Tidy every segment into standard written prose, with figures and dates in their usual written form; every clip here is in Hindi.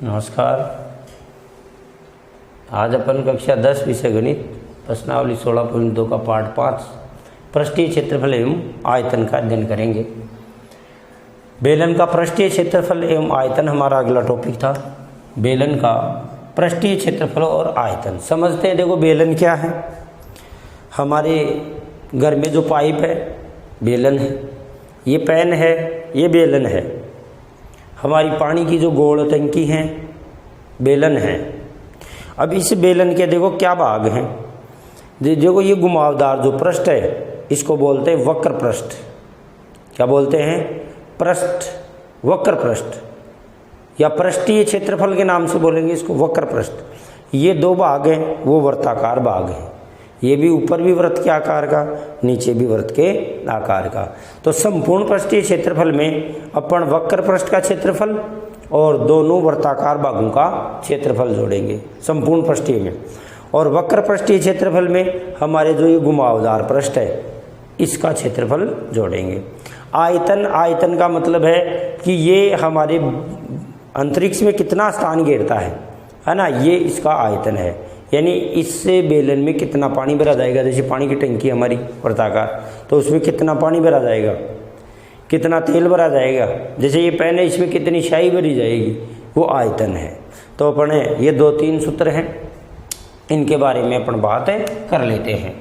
नमस्कार। आज अपन कक्षा 10 विषय गणित प्रश्नावली 16.2 का पाठ 5 पृष्ठीय क्षेत्रफल एवं आयतन का अध्ययन करेंगे। बेलन का पृष्ठीय क्षेत्रफल एवं आयतन हमारा अगला टॉपिक था। बेलन का पृष्ठीय क्षेत्रफल और आयतन समझते हैं। देखो बेलन क्या है। हमारे घर में जो पाइप है बेलन है, ये पेन है, ये बेलन है। हमारी पानी की जो गोल टंकी है बेलन है। अब इस बेलन के देखो क्या भाग हैं। देखो ये घुमावदार जो पृष्ठ है इसको बोलते हैं वक्र पृष्ठ। क्या बोलते हैं? पृष्ठ, वक्र पृष्ठ या पृष्ठीय क्षेत्रफल के नाम से बोलेंगे इसको, वक्र पृष्ठ। ये दो भाग हैं, वो वृत्ताकार भाग है। ये भी ऊपर भी वृत्त के आकार का, नीचे भी वृत्त के आकार का। तो संपूर्ण पृष्ठीय क्षेत्रफल में अपन वक्र पृष्ठ का क्षेत्रफल और दोनों वृत्ताकार भागों का क्षेत्रफल जोड़ेंगे संपूर्ण पृष्ठीय में। और वक्र पृष्ठीय क्षेत्रफल में हमारे जो ये घुमावदार पृष्ठ है इसका क्षेत्रफल जोड़ेंगे। आयतन, आयतन का मतलब है कि ये हमारे अंतरिक्ष में कितना स्थान घेरता है ना, ये इसका आयतन है। यानी इससे बेलन में कितना पानी भरा जाएगा। जैसे पानी की टंकी हमारी वृत्ताकार, तो उसमें कितना पानी भरा जाएगा, कितना तेल भरा जाएगा। जैसे ये पेन है, इसमें कितनी स्याही भरी जाएगी, वो आयतन है। तो अपन ये 2-3 सूत्र हैं, इनके बारे में अपन बात कर लेते हैं।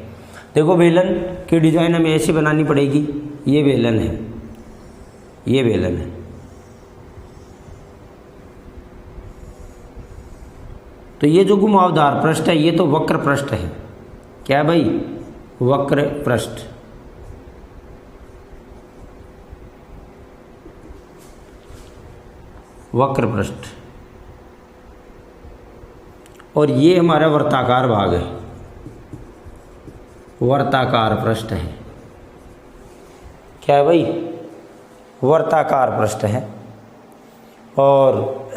देखो बेलन की डिजाइन हमें ऐसी बनानी पड़ेगी। ये बेलन है, ये बेलन है। तो ये जो घुमावदार पृष्ठ है ये तो वक्र पृष्ठ है। क्या भाई? वक्र पृष्ठ। वक्र पृष्ठ। और ये हमारा वर्ताकार भाग है, वर्ताकार पृष्ठ है। क्या है भाई? वर्ताकार पृष्ठ है। और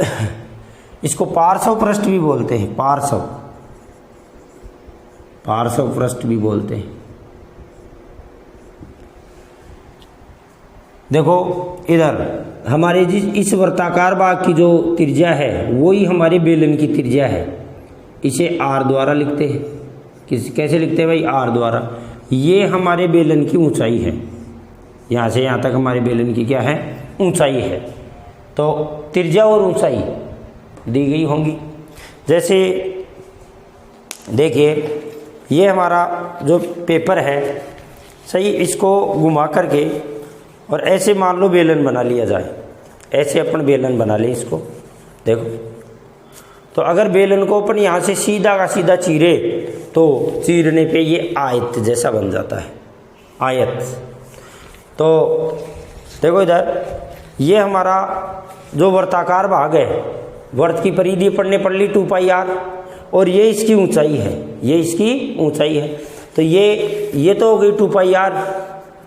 इसको पार्श्व पृष्ठ भी बोलते हैं, पार्श्व, पार्श्व पृष्ठ भी बोलते हैं। देखो इधर हमारे इस वर्ताकार भाग की जो त्रिज्या है वही हमारे बेलन की त्रिज्या है। इसे r द्वारा लिखते हैं। कैसे लिखते हैं भाई? r द्वारा। ये हमारे बेलन की ऊंचाई है, यहाँ से यहाँ तक हमारे बेलन की क्या है? ऊंचाई है। तो त्रिज्या और ऊंचाई दी गई होंगी। जैसे देखिए ये हमारा जो पेपर है, सही, इसको घुमा करके और ऐसे मान लो बेलन बना लिया जाए। ऐसे अपन बेलन बना लें इसको। देखो तो अगर बेलन को अपन यहाँ से सीधा का सीधा चीरे तो चीरने पे ये आयत जैसा बन जाता है, आयत। तो देखो इधर ये हमारा जो वर्ताकार भाग है, वर्त की परिधि पढ़ने पड़ ली 2πr, और ये इसकी ऊंचाई है, ये इसकी ऊंचाई है। तो ये तो हो गई 2πr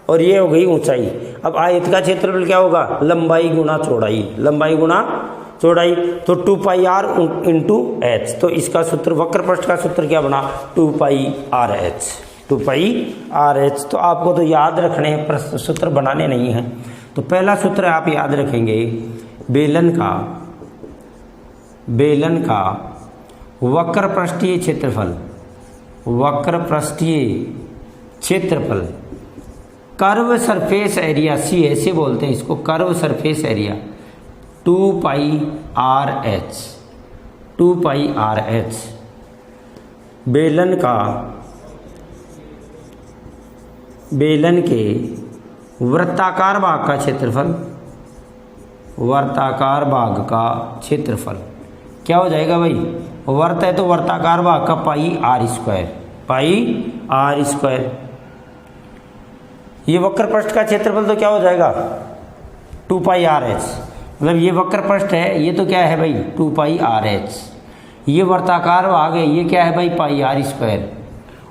और ये हो गई ऊंचाई। अब आयत का क्षेत्रफल क्या होगा? लंबाई गुना चौड़ाई, लंबाई गुना चौड़ाई। तो 2πr इंटू h। तो इसका सूत्र, वक्र पृष्ठ का सूत्र क्या बना? 2πrh, 2πrh। तो आपको तो याद रखने हैं, सूत्र बनाने नहीं हैं। तो पहला सूत्र आप याद रखेंगे, बेलन का वक्र पृष्ठीय क्षेत्रफल, वक्र पृष्ठीय क्षेत्रफल, कर्व सरफेस एरिया, सी ऐसे बोलते हैं इसको, curve surface area 2πrh, 2πrh। बेलन के वृत्ताकार भाग का क्षेत्रफल, वर्ताकार भाग का क्षेत्रफल क्या हो जाएगा भाई? वर्त है तो वर्ताकार भाग का πr², πr²। ये वक्र पृष्ठ का क्षेत्रफल तो क्या हो जाएगा? 2πrh। मतलब ये वक्र पृष्ठ है, ये तो क्या है भाई? 2πrh। ये वर्ताकार भाग है, ये क्या है भाई? πr²।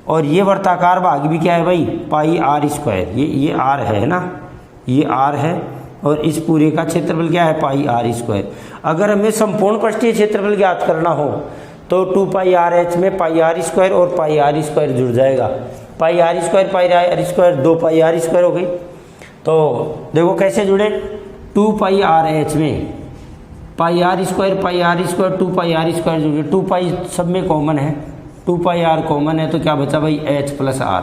और ये वर्ताकार भाग भी क्या है भाई? πr²। ये r है ना, ये r है। और इस पूरे का क्षेत्रफल क्या है? πr²। अगर हमें संपूर्ण पृष्ठीय क्षेत्रफल ज्ञात करना हो तो 2πrh में πr² और πr² जुड़ जाएगा। πr², 2πr² हो गई। तो देखो कैसे जुड़े, 2πrh में pi are square 2 pi are square जो 2 पाई सब में कॉमन है, 2 पाई आर कॉमन है तो क्या बचा भाई एच प्लस आर।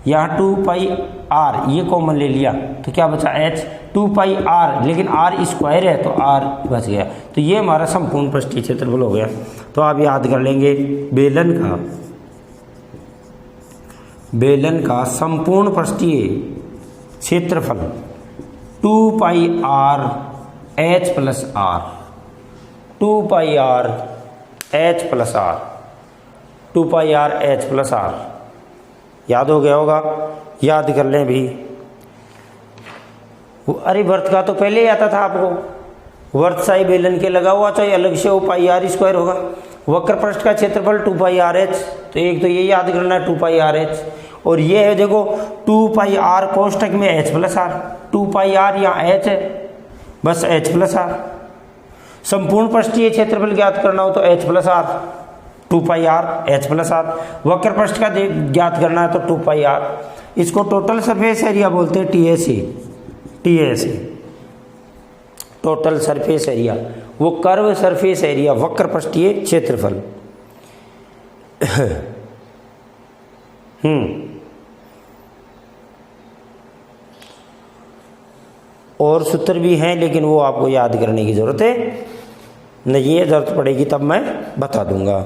यहाँ 2 पाई आर ये कॉमन ले लिया तो क्या बचा एच, 2 पाई आर लेकिन आर स्क्वायर है तो आर बच गया। तो ये हमारा संपूर्ण पृष्ठीय क्षेत्रफल हो गया। तो आप याद कर लेंगे बेलन का संपूर्ण पृष्ठीय क्षेत्रफल 2 pi R H plus are, 2 pi R H plus are, 2 pi R H plus r. याद हो गया होगा, याद कर लें भी। अरे वर्त का तो पहले ही आता था आपको, वर्त चाहे बेलन के लगा हुआ चाहे अलग से वो पाई आर स्क्वायर होगा। वक्र पृष्ठ का क्षेत्रफल 2 पाई आर एच, तो एक तो ये याद करना है 2 पाई आर एच, और ये है देखो 2 पाई आर कोष्ठक में H plus are, 2 pi R यहाँ एच है बस एच प्लस आर। संपूर्ण पृष्ठीय क्षेत्रफल ज्ञात करना हो तो H plus are, 2 pi R H plus R. वक्र पृष्ठ का ज्ञात करना है तो 2 पाई आर। इसको टोटल सरफेस एरिया बोलते हैं, टीएसए, टोटल सरफेस एरिया, वो कर्व सरफेस एरिया वक्र पृष्ठीय क्षेत्रफल। और सूत्र भी हैं लेकिन वो आपको याद करने की जरूरत है नहीं है, जरूरत पड़ेगी तब मैं बता दूंगा।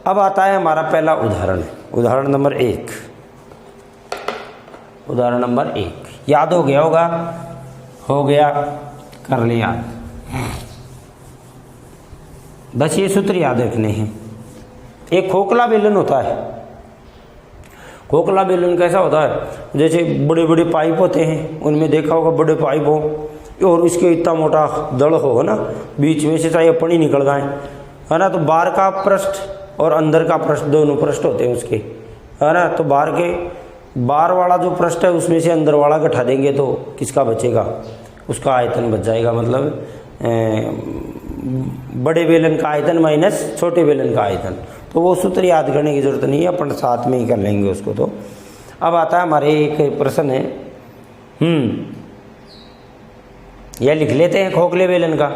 अब आता है हमारा पहला उदाहरण, उदाहरण नंबर 1। उदाहरण नंबर 1 याद हो गया होगा, हो गया, कर लिया। बस ये सूत्र याद रखने हैं। एक खोखला बेलन होता है, खोखला बेलन कैसा होता है, जैसे बड़े बड़े पाइप होते हैं, उनमें देखा होगा बड़े पाइप हो और उसके इतना मोटा दड़ हो ना, बीच में से चाहे पानी निकल जाए है ना, तो बाहर का पृष्ठ और अंदर का पृष्ठ दोनों पृष्ठ होते हैं उसके, है ना। तो बाहर वाला जो पृष्ठ है उसमें से अंदर वाला घटा देंगे तो किसका बचेगा, उसका आयतन बच जाएगा। मतलब बड़े बेलन का आयतन माइनस छोटे बेलन का आयतन। तो वो सूत्र याद करने की जरूरत नहीं है, अपन साथ में ही कर लेंगे उसको। तो अब आता है हमारे एक प्रश्न है, यह लिख लेते हैं खोखले बेलन का।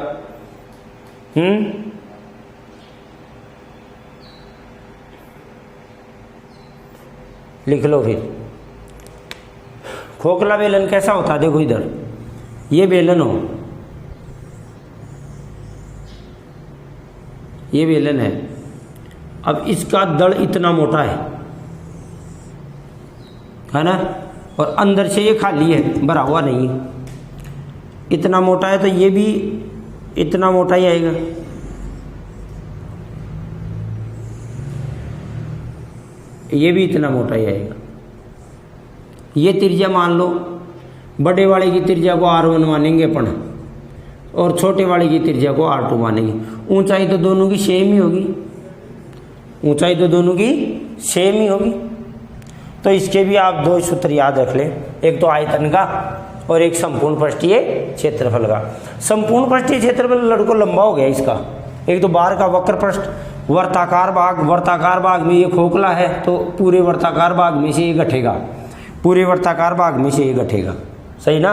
लिख लो फिर। खोखला बेलन कैसा होता है, देखो इधर ये बेलन हो, ये बेलन है। अब इसका दड़ इतना मोटा है ना, और अंदर से ये खाली है, भरा हुआ नहीं है। इतना मोटा है तो ये भी इतना मोटा ही आएगा। ये भी इतना मोटा ही आएगा। ये त्रिज्या मान लो, बड़े वाले की त्रिज्या को R1 मानेंगे अपन, और छोटे वाले की त्रिज्या को R2 मानेंगे। ऊंचाई तो दोनों की सेम ही होगी, ऊंचाई तो दोनों की सेम ही होगी। तो इसके भी आप दो सूत्र याद रख लें, एक तो आयतन का और एक संपूर्ण पृष्ठीय क्षेत्रफल का। संपूर्ण पृष्ठीय क्षेत्रफल लड़को लंबा हो गया इसका। एक तो बाहर का वक्र पृष्ठ, वर्ताकार भाग में ये खोखला है तो पूरे वर्ताकार भाग में से ये घटेगा, पूरे वर्ताकार भाग में से ये घटेगा, सही ना।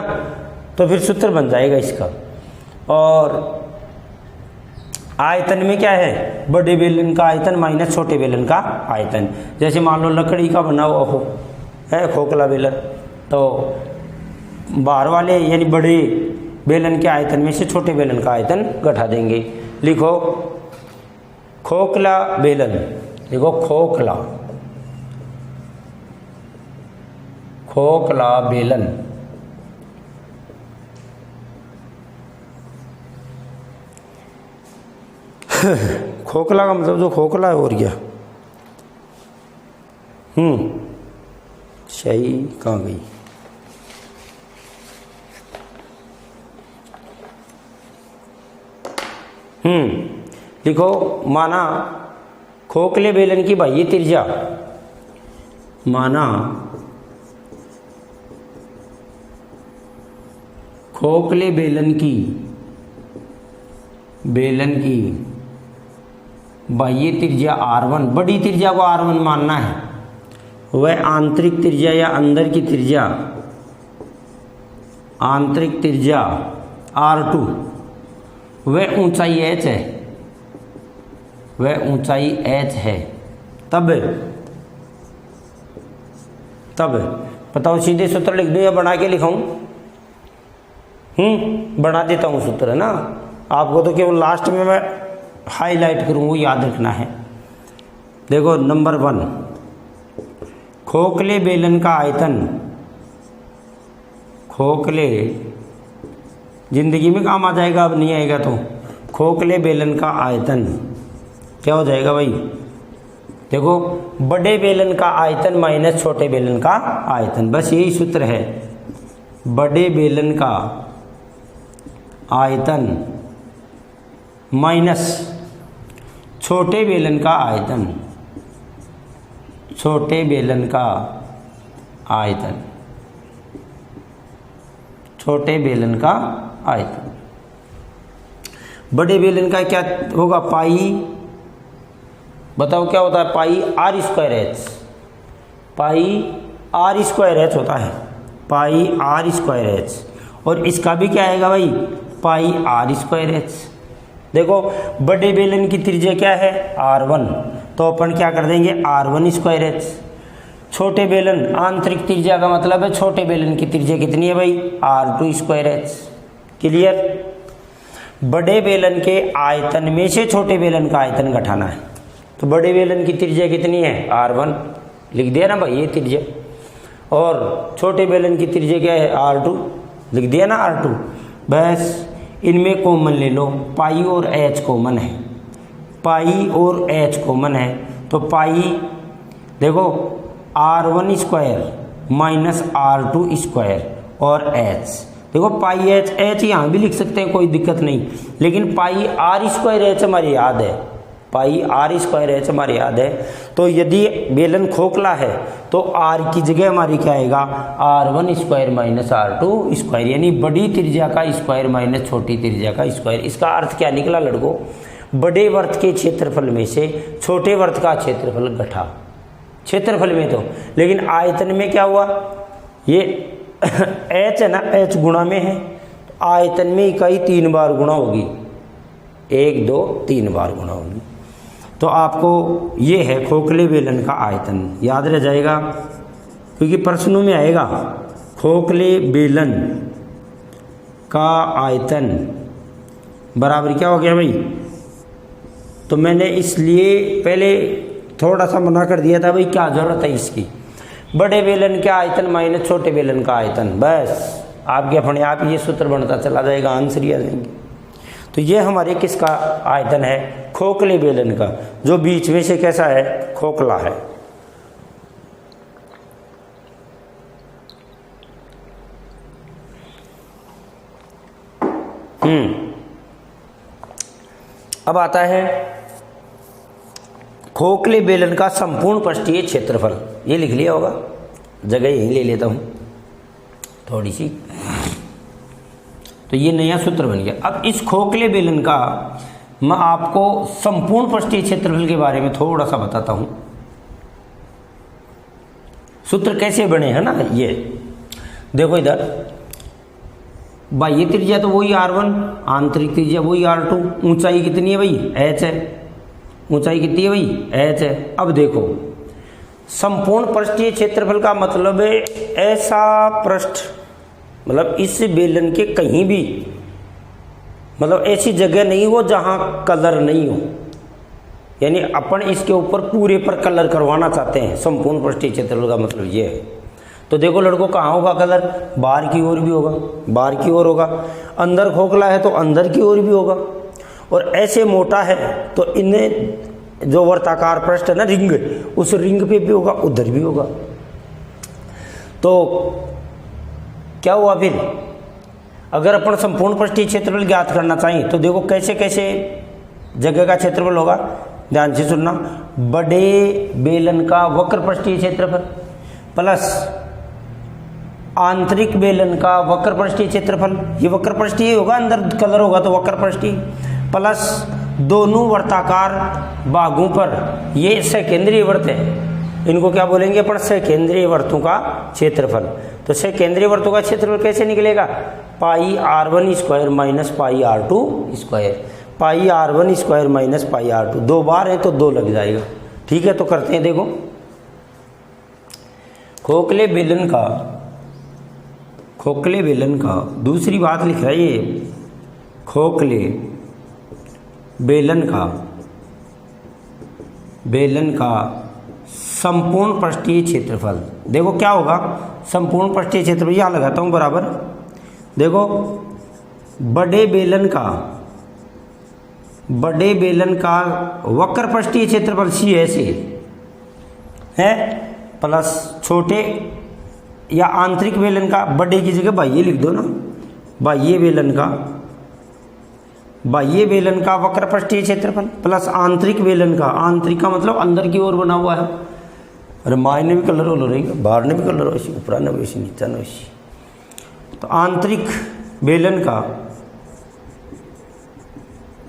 तो फिर सूत्र बन जाएगा इसका। और आयतन में क्या है, बड़े बेलन का आयतन माइनस छोटे बेलन का आयतन। जैसे मान लो लकड़ी का बना हुआ हो है खोखला बेलन, तो बाहर वाले यानी बड़े बेलन के आयतन में से छोटे बेलन का आयतन घटा देंगे। लिखो खोखला बेलन, लिखो खोखला बेलन। खोखला का मतलब जो खोखला है, और क्या। सही कहाँ गई। लिखो, माना खोखले बेलन की बाह्य त्रिज्या, माना खोखले बेलन की बाह्य त्रिज्या R1, बड़ी त्रिज्या को R1 मानना है, वह आंतरिक त्रिज्या या अंदर की त्रिज्या, आंतरिक त्रिज्या R2 वह ऊंचाई h है, वह ऊंचाई h है, तब बताओ सीधे सूत्र लिख दूं या बना के लिखाऊं? बना देता हूं सूत्र, है ना। आपको तो केवल लास्ट में मैं हाईलाइट करूं, वो याद रखना है। देखो नंबर 1, खोखले बेलन का आयतन, खोखले जिंदगी में काम आ जाएगा, अब नहीं आएगा तो खोखले बेलन का आयतन क्या हो जाएगा भाई? देखो बड़े बेलन का आयतन माइनस छोटे बेलन का आयतन, बस यही सूत्र है। बड़े बेलन का आयतन माइनस छोटे बेलन का आयतन, छोटे बेलन का आयतन, छोटे बेलन का आयतन। बड़े बेलन का क्या होगा? पाई, बताओ क्या होता है? Pi are square h, pi are square h होता है, पाई आर स्क्वायर एच। और इसका भी क्या आएगा भाई? पाई आर स्क्वायर एच। देखो बड़े बेलन की त्रिज्या क्या है? R1, तो अपन क्या कर देंगे? R1 square H. छोटे बेलन आंतरिक त्रिज्या का मतलब है छोटे बेलन की त्रिज्या कितनी है भाई? R2 square H. क्लियर? बड़े बेलन के आयतन में से छोटे बेलन का आयतन घटाना है, तो बड़े बेलन की त्रिज्या कितनी है? R1, लिख दिया ना भाई ये त्रिज्या, और छोटे बेलन की त्रिज्या क्या है? R2, लिख दिया ना R2। बस इनमें कॉमन ले लो, पाई और एच कॉमन है, पाई और एच कॉमन है, तो पाई देखो R1 square minus R2 square और एच, देखो पाई एच यहाँ भी लिख सकते हैं, कोई दिक्कत नहीं, लेकिन पाई आर स्क्वायर एच हमारी याद है, पाई आर स्क्वायर एच हमारी याद है। तो यदि बेलन खोखला है तो आर की जगह हमारी क्या आएगा? R1 square minus R2 square, यानी बड़ी त्रिज्या का स्क्वायर माइनस छोटी त्रिज्या का स्क्वायर। इसका अर्थ क्या निकला लड़कों? बड़े वर्त के क्षेत्रफल में से छोटे वर्त का क्षेत्रफल घटा, क्षेत्रफल में तो, लेकिन आयतन में क्या हुआ? ये एच है ना, एच गुणा में है, आयतन में इकाई 3 बार गुणा होगी, 1 2 3 बार गुणा होगी। तो आपको ये है खोखले बेलन का आयतन, याद रह जाएगा क्योंकि प्रश्नों में आएगा। खोखले बेलन का आयतन बराबर क्या हो गया भाई? तो मैंने इसलिए पहले थोड़ा सा मना कर दिया था भाई, क्या जरूरत है इसकी। बड़े बेलन के आयतन माइनस छोटे बेलन का आयतन, बस आपके अपने आप ये सूत्र बनता चला जाएगा, आंसर ही आ जाएंगे। तो ये हमारे किसका आयतन है? खोखले बेलन का, जो बीच में से कैसा है? खोखला है। अब आता है खोखले बेलन का संपूर्ण पृष्ठीय क्षेत्रफल। ये लिख लिया होगा, जगह यही ले लेता हूं थोड़ी सी। तो ये नया सूत्र बन गया। अब इस खोखले बेलन का मैं आपको संपूर्ण पृष्ठीय क्षेत्रफल के बारे में थोड़ा सा बताता हूं। सूत्र कैसे बने हैं ना, ये देखो इधर बाह्य त्रिज्या तो वही R1, आंतरिक त्रिज्या वही R2, ऊंचाई कितनी है भाई? h है, ऊंचाई कितनी है भाई? h है। अब देखो संपूर्ण पृष्ठीय क्षेत्रफल का मतलब है ऐसा पृष्ठ, मतलब इस बेलन के कहीं भी, मतलब ऐसी जगह नहीं हो जहां कलर नहीं हो, यानी अपन इसके ऊपर पूरे पर कलर करवाना चाहते हैं। संपूर्ण पृष्ठीय क्षेत्रफल का मतलब ये है। तो देखो लड़कों, कहाँ होगा कलर? बाहर की ओर भी होगा, बाहर की ओर होगा। अंदर खोखला है तो अंदर की ओर भी होगा, और ऐसे मोटा है तो इन्हें जो वर्ताकार पृष्ठ है ना, रिंग, उस रिंग पे भी होगा, उधर भी होगा। तो क्या हुआ फिर? अगर अपन संपूर्ण पृष्ठीय क्षेत्रफल ज्ञात करना चाहिए तो देखो कैसे कैसे जगह का क्षेत्रफल होगा, ध्यान से सुनना। बड़े बेलन का वक्र पृष्ठीय क्षेत्रफल प्लस आंतरिक बेलन का वक्र पृष्ठीय क्षेत्रफल, ये वक्र पृष्ठीय होगा, अंदर कलर होगा तो वक्र पृष्ठीय, प्लस दोनों वर्ताकार भागों पर, ये सकेंद्रीय वर्त है, इनको क्या बोलेंगे अपन? सकेंद्रीय वर्तों का क्षेत्रफल। तो तो से केंद्रीय वर्तों का क्षेत्रफल कैसे निकलेगा, pi r1 square minus pi r2 square, pi r1 square minus pi r2, 2 बार है तो 2 लग जाएगा। ठीक है, तो करते हैं, देखो खोखले बेलन का दूसरी बात लिख रहा है ये, खोखले बेलन का संपूर्ण पृष्ठीय क्षेत्रफल। देखो क्या होगा, संपूर्ण पृष्ठीय क्षेत्रफल यहाँ लगाता हूँ बराबर, देखो बड़े बेलन का वक्र पृष्ठीय क्षेत्रफल सी ऐसे है प्लस छोटे या आंतरिक बेलन का, बड़े की जगह बाह्य लिख दो ना, बाह्य बेलन का वक्र पृष्ठीय क्षेत्रफल प्लस आंतरिक बेलन का, आंतरिक का मतलब अंदर की ओर बना हुआ है, अरे मायने भी कलर हो रहेगा, बाहर ने भी कलर हो, ऊपर न वैसी नीचा न वैसी, तो आंतरिक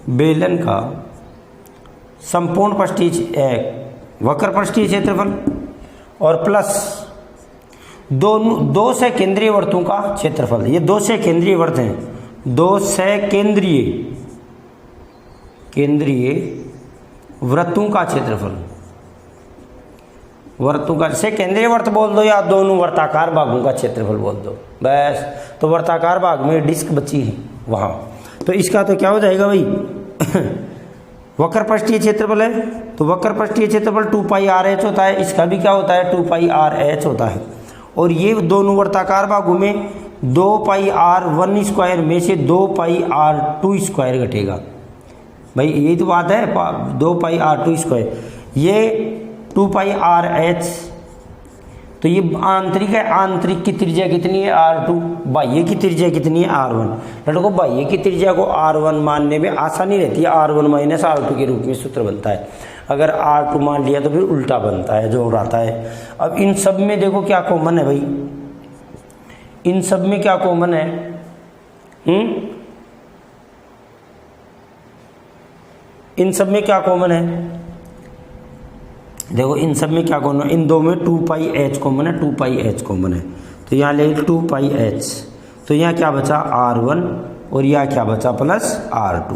बेलन का संपूर्ण पृष्ठीय वक्र पृष्ठीय क्षेत्रफल और प्लस दो से केंद्रीय वर्तों का क्षेत्रफल। ये 2 से केंद्रीय वर्त हैं, 2 से केंद्रीय वृत्तों का क्षेत्रफल, वर्तों का से केंद्रीय वर्त बोल दो या दोनों वर्ताकार भागों का क्षेत्रफल बोल दो बस। तो वर्ताकार भाग में डिस्क बची है वहाँ, तो इसका तो क्या हो जाएगा भाई वक्र पृष्ठीय क्षेत्रफल है, तो वक्र पृष्ठीय क्षेत्रफल 2 पाई आर एच होता है, इसका भी क्या होता है 2 पाई आर एच होता है। और ये दोनों वर्ताकार भागों में 2 पाई आर 1 स्क्वायर में से 2 पाई आर 2 स्क्वायर घटेगा भाई, यही तो बात है, 2 पाई आर 2 स्क्वायर, ये 2 पाई आर एच, तो ये आंतरिक है, आंतरिक की त्रिज्या कितनी है r2, बाह्य की त्रिज्या कितनी है r1। लड़कों बाह्य की त्रिज्या को r1 मानने में आसानी रहती है, r1 माइनस r2 के रूप में सूत्र बनता है, अगर r2 मान लिया तो फिर उल्टा बनता है, जोड़ आता है। अब इन सब में देखो क्या कॉमन है भाई, इन सब में क्या कॉमन है, इन सब में क्या कॉमन है, देखो इन सब में क्या कॉमन है, इन दो में 2 पाई एच कॉमन है, 2 पाई एच कॉमन है, तो यहाँ ले 2 पाई एच, तो यहाँ क्या बचा r1 और यहाँ क्या बचा प्लस r2,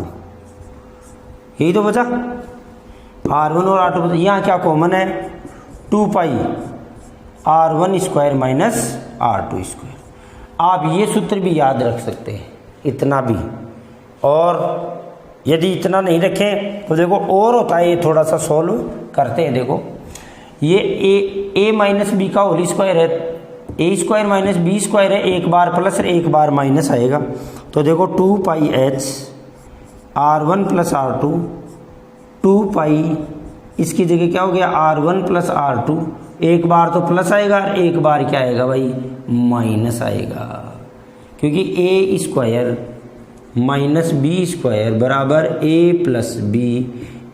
यही तो बचा r1 और r2 बचा। यहाँ क्या कॉमन है 2 पाई r1 square minus r2 square. आप ये सूत्र भी याद रख सकते हैं, इतना भी, और यदि इतना नहीं रखें तो देखो और होता है, ये थोड़ा सा सॉल्व करते हैं। देखो ये a माइनस बी का होल स्क्वायर है, a square minus B square है, एक बार प्लस और एक बार माइनस आएगा, तो देखो 2 पाई एच r1 प्लस r2, 2 पाई इसकी जगह क्या हो गया r1 प्लस r2, एक बार तो प्लस आएगा और एक बार क्या आएगा भाई माइनस आएगा, क्योंकि a square minus B square बराबर a plus B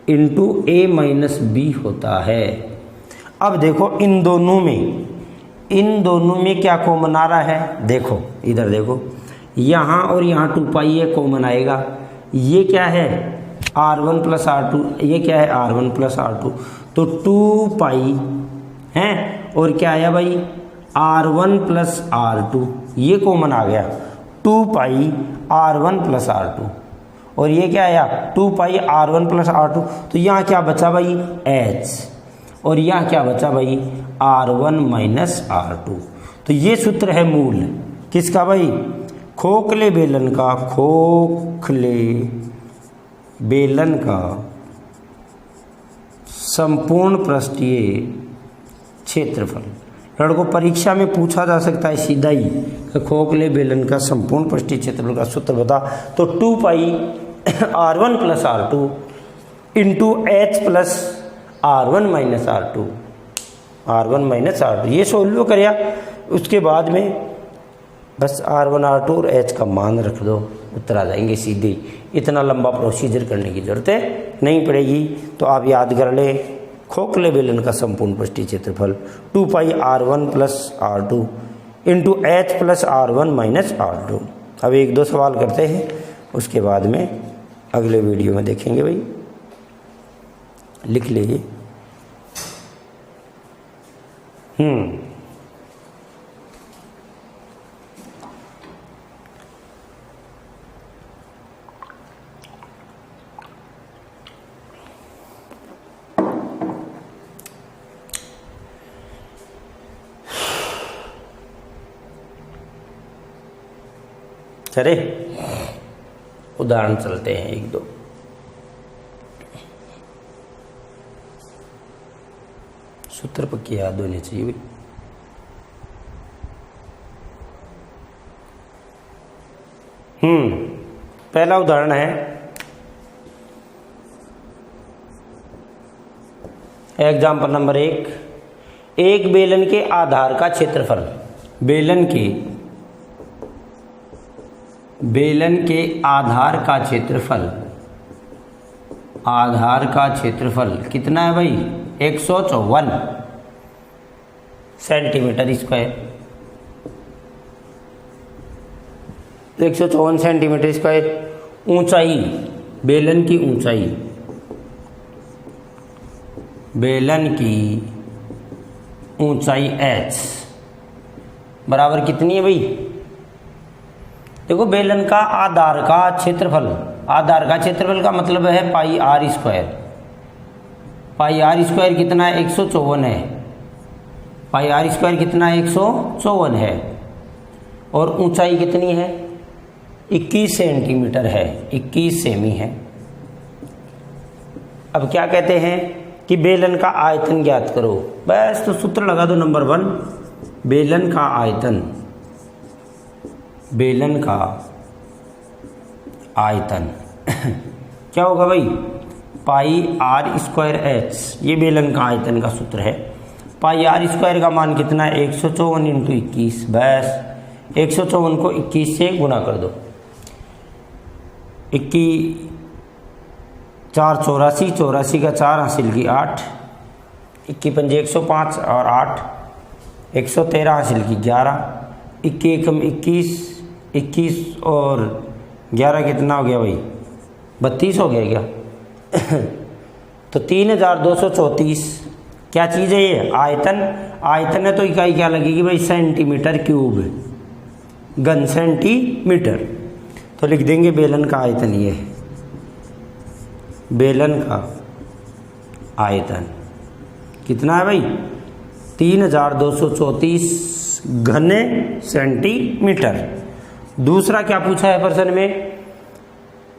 into A minus B होता है। अब देखो इन दोनों में क्या कॉमन आ रहा है, देखो इधर देखो, यहाँ और यहाँ 2 पाई है कॉमन आएगा, ये क्या है r1 प्लस r2, ये क्या है r1 प्लस r2, तो 2 पाई है और क्या आया भाई r1 प्लस r2, ये कॉमन आ गया 2 पाई r1 प्लस r2, और ये क्या आया 2 पाई r1 प्लस r2, तो यहाँ क्या बचा भाई h, और यहाँ क्या बचा भाई r1 माइनस r2। तो ये सूत्र है मूल किसका भाई, खोखले बेलन का संपूर्ण पृष्ठीय क्षेत्रफल। लड़कों परीक्षा में पूछा जा सकता है सीधा ही कि खोखले बेलन का संपूर्ण पृष्ठीय क्षेत्रफल का सूत्र बता, तो 2 पाई r1 plus r2 into H plus r1 minus r2, r1 minus r2, ये सोल्व करिया, उसके बाद में बस r1 r2 और h का मान रख दो, उत्तर आ जाएंगे सीधे, इतना लंबा प्रोसीजर करने की जरूरत नहीं पड़ेगी। तो आप याद कर ले खोखले बेलन का संपूर्ण पृष्ठीय क्षेत्रफल 2 पाई r1 plus r2 into H plus r1 minus r2। अब 1-2 सवाल करते हैं, उसके बाद में अगले वीडियो में देखेंगे भाई, लिख लीजिए। चले उदाहरण चलते हैं एक दो। सूत्र पक्की याद होनी चाहिए भाई। पहला उदाहरण है एग्जाम्पल नंबर 1। एक बेलन के आधार का क्षेत्रफल, बेलन के आधार का क्षेत्रफल, आधार का क्षेत्रफल कितना है भाई? 154 सेंटीमीटर स्क्वायर। 154 centimetre square. ऊंचाई, बेलन की ऊंचाई, बेलन की ऊंचाई h बराबर कितनी है भाई? देखो बेलन का आधार का क्षेत्रफल, आधार का क्षेत्रफल का मतलब है pi are square. Pi are square कितना है? 154 है। पाई आर स्क्वायर कितना है? 154 है। और ऊंचाई कितनी है? 21 सेंटीमीटर है, 21 सेमी है। अब क्या कहते हैं कि बेलन का आयतन ज्ञात करो। बस तो सूत्र लगा दो नंबर 1, बेलन का आयतन, बेलन का आयतन क्या होगा भाई? पाई आर स्क्वायर एच, ये बेलन का आयतन का सूत्र है। पाई आर स्क्वायर का मान कितना है? 154 इंटू 21। बस 154 को 21 से गुणा कर दो। 21 4 84, 84 का 4 हासिल की 8, 21 पंजे 105 और 8 113 हासिल की 11, 21 कम 21, 21 और 11 कितना हो गया भाई? 32 हो गया क्या? तो 3234 क्या चीज़ है ये? आयतन। आयतन है तो इकाई क्या लगेगी भाई? सेंटीमीटर क्यूब, घन सेंटीमीटर। तो लिख देंगे बेलन का आयतन ये है, बेलन का आयतन कितना है भाई? 3234 घने सेंटीमीटर। दूसरा क्या पूछा है प्रश्न में?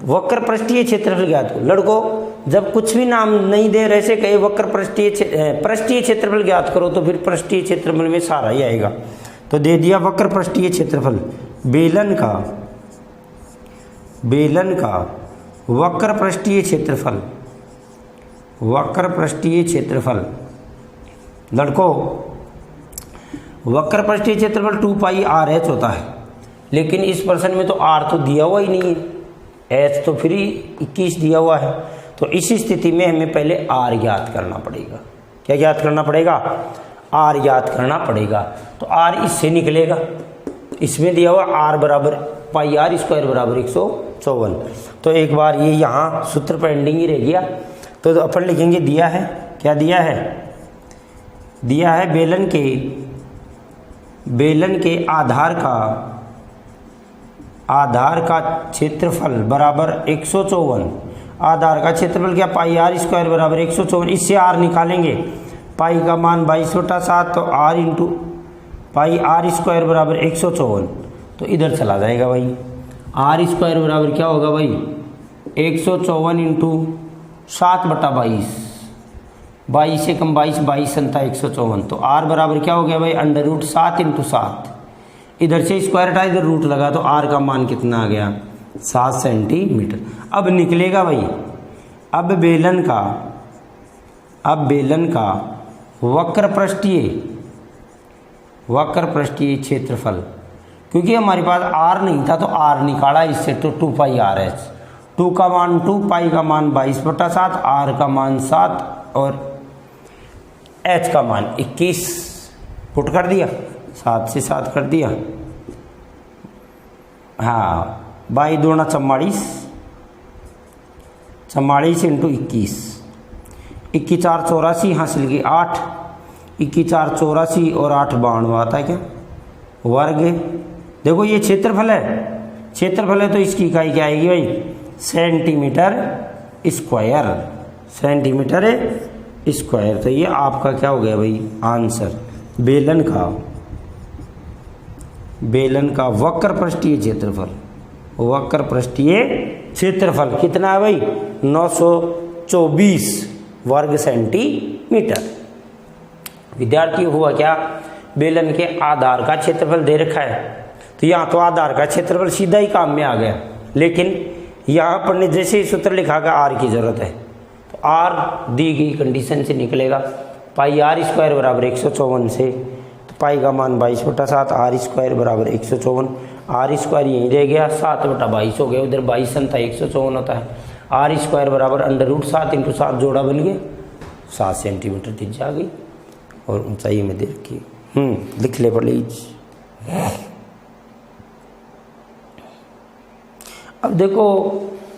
वक्र पृष्ठीय क्षेत्रफल ज्ञात करो। लड़कों जब कुछ भी नाम नहीं दे रहे से कहे वक्र पृष्ठीय क्षेत्रफल ज्ञात करो तो फिर पृष्ठीय क्षेत्रफल में सारा ही आएगा। तो दे दिया वक्र पृष्ठीय क्षेत्रफल, बेलन का वक्र पृष्ठीय क्षेत्रफल, वक्र पृष्ठीय क्षेत्रफल। लड़कों वक्र पृष्ठीय क्षेत्रफल 2 पाई आर एच होता है, लेकिन इस प्रश्न में तो आर तो दिया हुआ ही नहीं है, एच तो फिर 21 दिया हुआ है। तो इस स्थिति में हमें पहले आर ज्ञात करना पड़ेगा। क्या ज्ञात करना पड़ेगा? आर ज्ञात करना पड़ेगा। तो आर इससे निकलेगा, इसमें दिया हुआ आर बराबर पाई आर स्क्वायर बराबर 154। तो एक बार ये यहाँ सूत्र पेंडिंग ही रह गया। तो अपन लिखेंगे दिया है, क्या दिया है? दिया है बेलन के आधार का क्षेत्रफल बराबर 154। आधार का क्षेत्रफल क्या? पाई आर स्क्वायर बराबर 154। इससे आर निकालेंगे, पाई का मान 22/7, तो R into pi are square बराबर 154। तो इधर चला जाएगा भाई। आर स्क्वायर बराबर क्या होगा भाई? 154 इंटू 7/22, 22 से कम 22, 22 संता 154। तो आर बराबर क्या हो गया भाई? √7 इंटू 7। इधर से स्क्वायर हटा, इधर रूट लगा, तो आर का मान कितना आ गया? 7 सेंटीमीटर। अब निकलेगा भाई, अब बेलन का वक्र पृष्ठीय क्षेत्रफल, क्योंकि हमारे पास आर नहीं था तो आर निकाला इससे, तो 2 पाई आर एच। 2 का मान 2, पाई का मान 22/7, आर का मान 7 और एच का मान 21 पुट कर दिया, 7 से 7 कर दिया। हाँ, 22 दूना 44, 44 इंटू 21, 21 4 84 हासिल की 8, 21 4 84 और 8 92 आता है क्या? वर्ग। देखो ये क्षेत्रफल है तो इसकी इकाई क्या आएगी भाई? Centimetre square, centimetre square. तो ये आपका क्या हो गया भाई? आंसर। बेलन का वक्र पृष्ठीय क्षेत्रफल वक्र पृष्ठीय क्षेत्रफल कितना है भाई 924 वर्ग सेंटीमीटर। विद्यार्थी हुआ क्या, बेलन के आधार का क्षेत्रफल दे रखा है, तो यहाँ तो आधार का क्षेत्रफल सीधा ही काम में आ गया, लेकिन यहाँ पर ने जैसे ही सूत्र लिखा गया आर की जरूरत है, तो आर दी गई कंडीशन से निकलेगा पाई आर स्क्वायर बराबर 154 से, तो पाई का मान 22/7 आर स्क्वायर बराबर 154, आर स्क्वायर यहीं रह गया 7/22 हो गया, उधर 22 था 154 होता है, आर स्क्वायर बराबर √7 × 7 जोड़ा बन गया 7 सेंटीमीटर त्रिज्या आ गई और ऊंचाई में दे रखी। लिख ले प्लीज। अब देखो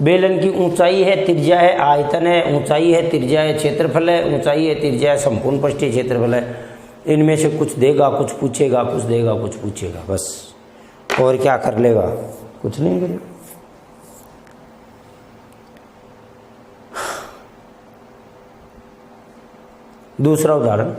बेलन की ऊंचाई है, त्रिज्या है, आयतन है, ऊंचाई है, त्रिज्या है, क्षेत्रफल है, ऊंचाई है, त्रिज्या है, संपूर्ण पृष्ठीय क्षेत्रफल है। इनमें से कुछ देगा, कुछ पूछेगा, कुछ देगा, कुछ पूछेगा, बस और क्या कर लेगा, कुछ नहीं करेगा। दूसरा उदाहरण,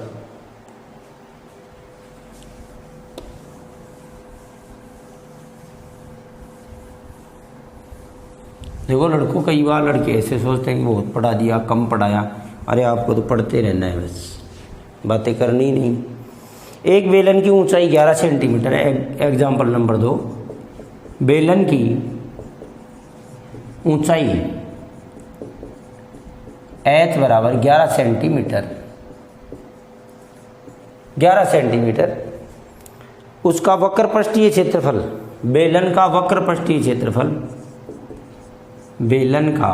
देखो लड़कों कई बार लड़के ऐसे सोचते हैं कि बहुत पढ़ा दिया, कम पढ़ाया। अरे आपको तो पढ़ते रहना है, बस बातें करनी नहीं। एक बेलन की ऊंचाई 11 सेंटीमीटर है। एग्जाम्पल नंबर 2, बेलन की ऊंचाई h बराबर 11 सेंटीमीटर, 11 सेंटीमीटर। उसका वक्र पृष्ठीय क्षेत्रफल, बेलन का वक्र पृष्ठीय क्षेत्रफल, बेलन का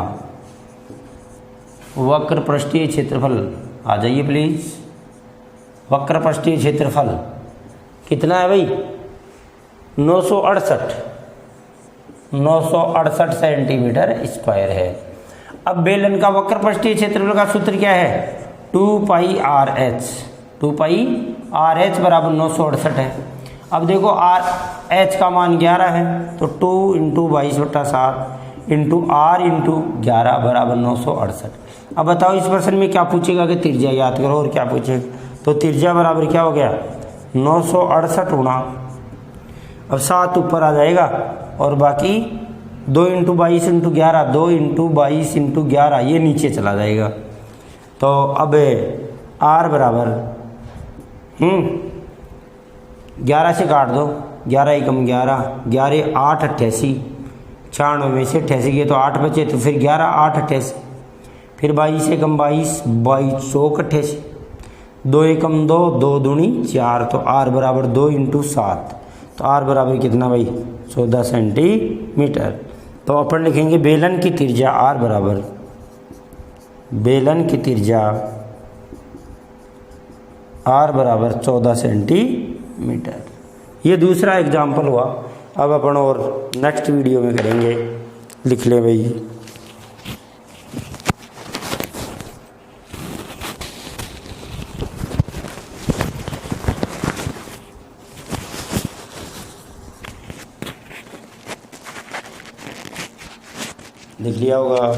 वक्र पृष्ठीय क्षेत्रफल, आ जाइए प्लीज। वक्र पृष्ठीय क्षेत्रफल कितना है भाई 968 सेंटीमीटर स्क्वायर है। अब बेलन का वक्र पृष्ठीय क्षेत्रफल का सूत्र क्या है 2πRh, 2πRh बराबर 968 है। अब देखो RH का मान 11 है, तो 2 × 22/7 इंटू R × 11 बराबर 968। अब बताओ इस प्रश्न में क्या पूछेगा कि त्रिज्या याद करो, और क्या पूछेगा, तो त्रिज्या बराबर क्या हो गया 968 गुणा, अब 7 ऊपर आ जाएगा और बाकी 2 × 22 × 11, 2 × 22 × 11 ये नीचे चला जाएगा। तो अब R बराबर 11 से काट दो, 11 एकम 11, 11 8 88, 96 में से 88 गए तो 8 बचे, तो फिर 11 8 88, फिर 22 एकम 22, 22 88, 2 एकम 2, 2 दूनी 4, तो R बराबर 2 × 7, तो R बराबर कितना भाई 14 सेंटीमीटर। तो अपन लिखेंगे बेलन की त्रिज्या R बराबर, बेलन की त्रिज्या R बराबर 14 सेंटीमीटर। ये दूसरा एग्जाम्पल हुआ। अब अपन और नेक्स्ट वीडियो में करेंगे, लिख ले भाई। लिख लिया होगा।